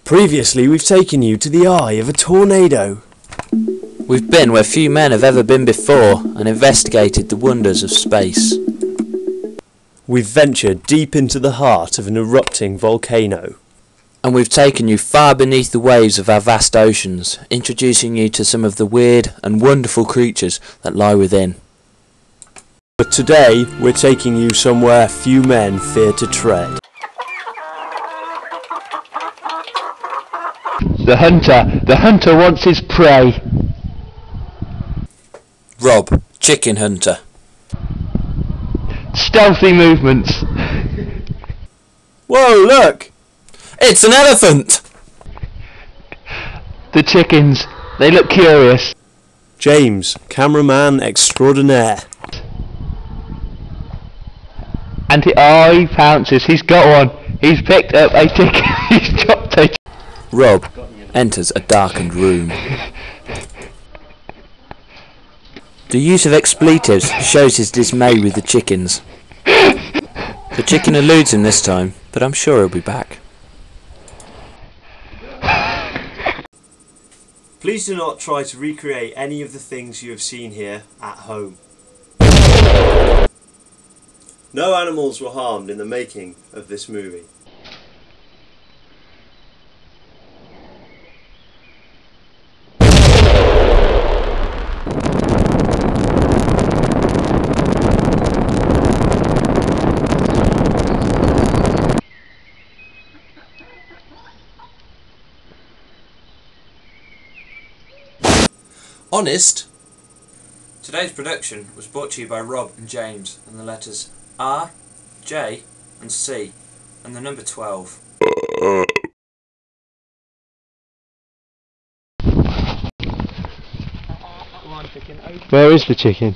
Previously, we've taken you to the eye of a tornado. We've been where few men have ever been before and investigated the wonders of space. We've ventured deep into the heart of an erupting volcano. And we've taken you far beneath the waves of our vast oceans, introducing you to some of the weird and wonderful creatures that lie within. But today, we're taking you somewhere few men fear to tread. The hunter wants his prey. Rob, chicken hunter. Stealthy movements. Whoa, look! It's an elephant! The chickens, they look curious. James, cameraman extraordinaire. And he pounces, he's got one. He's picked up a chicken, he's dropped a chicken. Rob enters a darkened room. The use of expletives shows his dismay with the chickens. The chicken eludes him this time, but I'm sure he'll be back. Please do not try to recreate any of the things you have seen here at home. No animals were harmed in the making of this movie. Honest? Today's production was brought to you by Rob and James and the letters R, J and C and the number 12. Where is the chicken?